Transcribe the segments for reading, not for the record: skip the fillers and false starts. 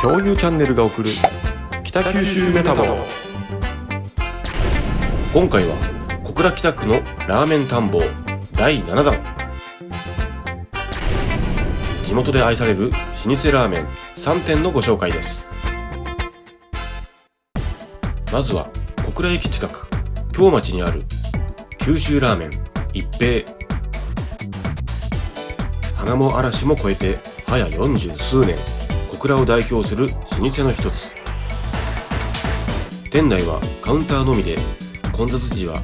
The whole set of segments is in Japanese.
恐竜チャンネルが送る北九州メタボ。今回は小倉北区のラーメン探訪第7弾。地元で愛される老舗ラーメン3店のご紹介です。まずは小倉駅近く京町にある九州ラーメン一平。花も嵐も超えて早40数年、小倉を代表する老舗の一つ。店内はカウンターのみで、混雑時は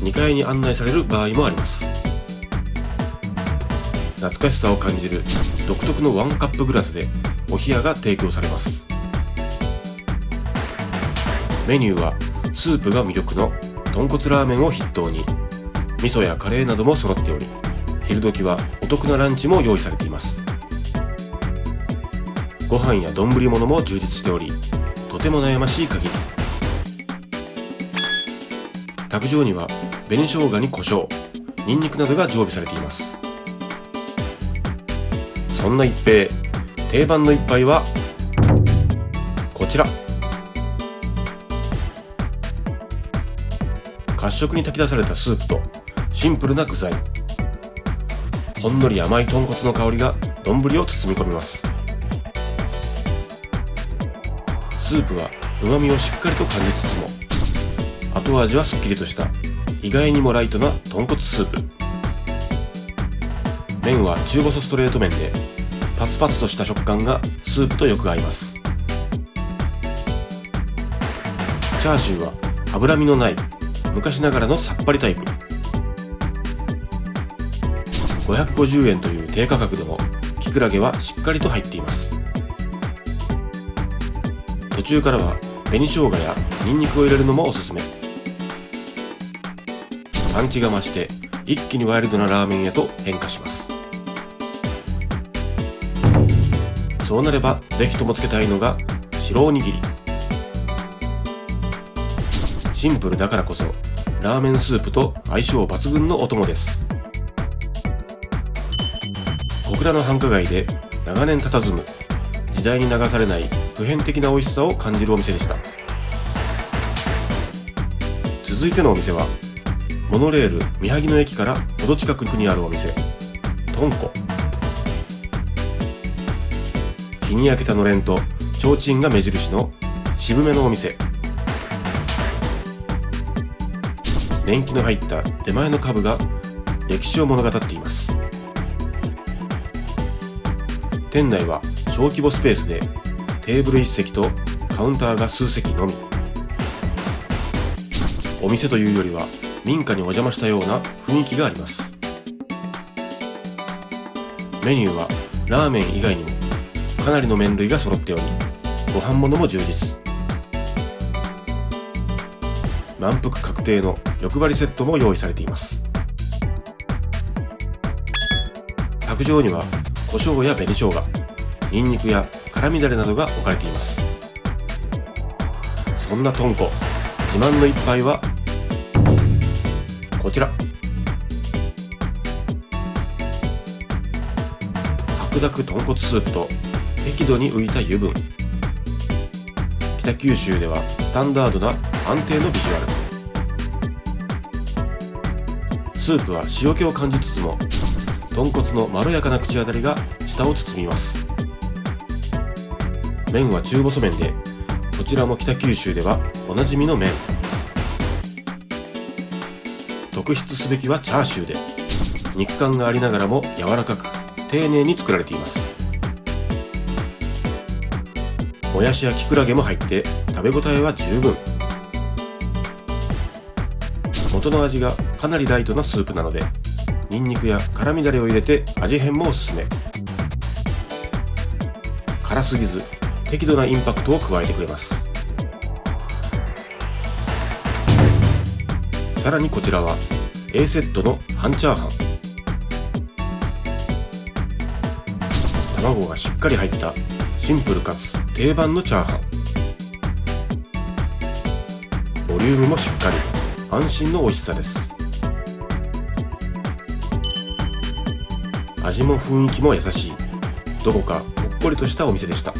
2階に案内される場合もあります。懐かしさを感じる独特のワンカップグラスでお冷やが提供されます。メニューはスープが魅力の豚骨ラーメンを筆頭に、味噌やカレーなども揃っており、昼時はお得なランチも用意されています。ご飯や丼物も充実しており、とても悩ましい限り。卓上には紅生姜に胡椒、ニンニクなどが常備されています。そんな一平、定番の一杯はこちら。褐色に炊き出されたスープとシンプルな具材、ほんのり甘い豚骨の香りが丼を包み込みます。スープは旨味をしっかりと感じつつも、後味はすっきりとした意外にもライトな豚骨スープ。麺は中細ストレート麺で、パツパツとした食感がスープとよく合います。チャーシューは脂身のない昔ながらのさっぱりタイプ。550円という低価格でもキクラゲはしっかりと入っています。途中からは紅生姜やニンニクを入れるのもおすすめ。パンチが増して一気にワイルドなラーメンへと変化します。そうなればぜひともつけたいのが白おにぎり。シンプルだからこそラーメンスープと相性抜群のお供です。小倉の繁華街で長年佇む、時代に流されない普遍的な美味しさを感じるお店でした。続いてのお店はモノレール三萩野駅から程近くにあるお店、とんこ。日に焼けたのれんと提灯が目印の渋めのお店。年季の入った手前の株が歴史を物語っています。店内は小規模スペースで、テーブル1席とカウンターが数席のみ。お店というよりは民家にお邪魔したような雰囲気があります。メニューはラーメン以外にもかなりの麺類が揃っており、ご飯物も充実。満腹確定の欲張りセットも用意されています。卓上には胡椒や紅生姜、ニンニクや辛みだれなどが置かれています。そんなとんこ、自慢の一杯はこちら。白濁豚骨スープと適度に浮いた油分。北九州ではスタンダードな安定のビジュアル。スープは塩気を感じつつも、豚骨のまろやかな口当たりが舌を包みます。麺は中細麺で、こちらも北九州ではおなじみの麺。特筆すべきはチャーシューで、肉感がありながらも柔らかく丁寧に作られています。もやしやキクラゲも入って食べ応えは十分。元の味がかなりライトなスープなので、ニンニクや辛みだれを入れて味変もおすすめ。辛すぎず適度なインパクトを加えてくれます。さらにこちらは A セットの半チャーハン。卵がしっかり入ったシンプルかつ定番のチャーハン。ボリュームもしっかり、安心の美味しさです。味も雰囲気も優しい、どこかほっこりとしたお店でした。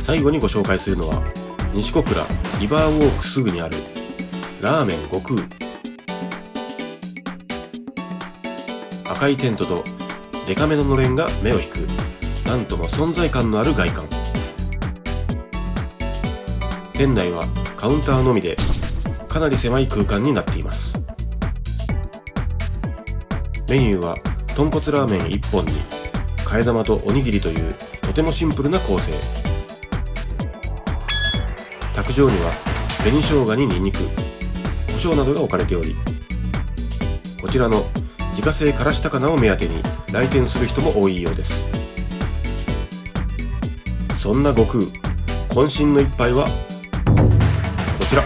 最後にご紹介するのは西小倉リバーウォークすぐにあるラーメン悟空。赤いテントとデカめののれんが目を引く、なんとも存在感のある外観。店内はカウンターのみでかなり狭い空間になっています。メニューは豚骨ラーメン1本に替え玉とおにぎりというとてもシンプルな構成。卓上には紅生姜にニンニク、胡椒などが置かれており、こちらの自家製からし高菜を目当てに来店する人も多いようです。そんな悟空、渾身の一杯はこちら。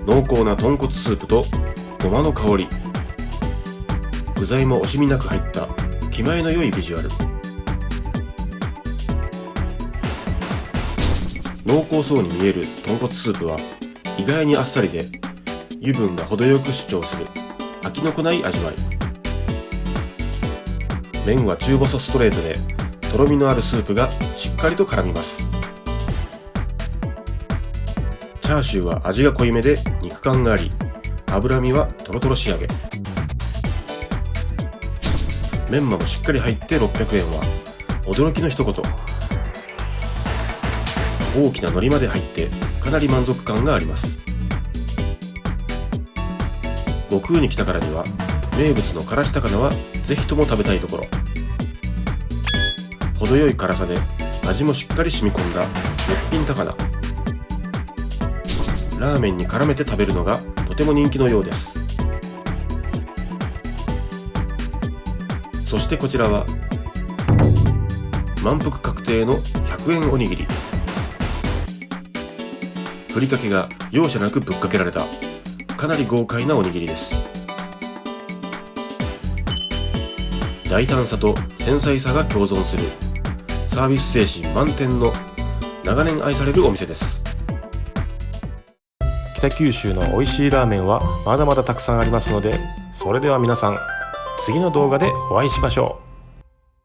濃厚な豚骨スープとごまの香り、具材も惜しみなく入った気前の良いビジュアル。濃厚そうに見える豚骨スープは意外にあっさりで油分が程よく主張する飽きのこない味わい。麺は中細ストレートでとろみのあるスープがしっかりと絡みます。チャーシューは味が濃いめで肉感があり、脂身はトロトロ仕上げ。メンマもしっかり入って600円は驚きの一言。大きな海苔まで入ってかなり満足感があります。悟空に来たからには名物のからし高菜はぜひとも食べたいところ。程よい辛さで味もしっかり染み込んだ絶品高菜。ラーメンに絡めて食べるのがとても人気のようです。そしてこちらは満腹確定の100円おにぎり。ふりかけが容赦なくぶっかけられたかなり豪快なおにぎりです。大胆さと繊細さが共存するサービス精神満点の長年愛されるお店です。北九州の美味しいラーメンはまだまだたくさんありますので、それでは皆さん次の動画でお会いしましょう。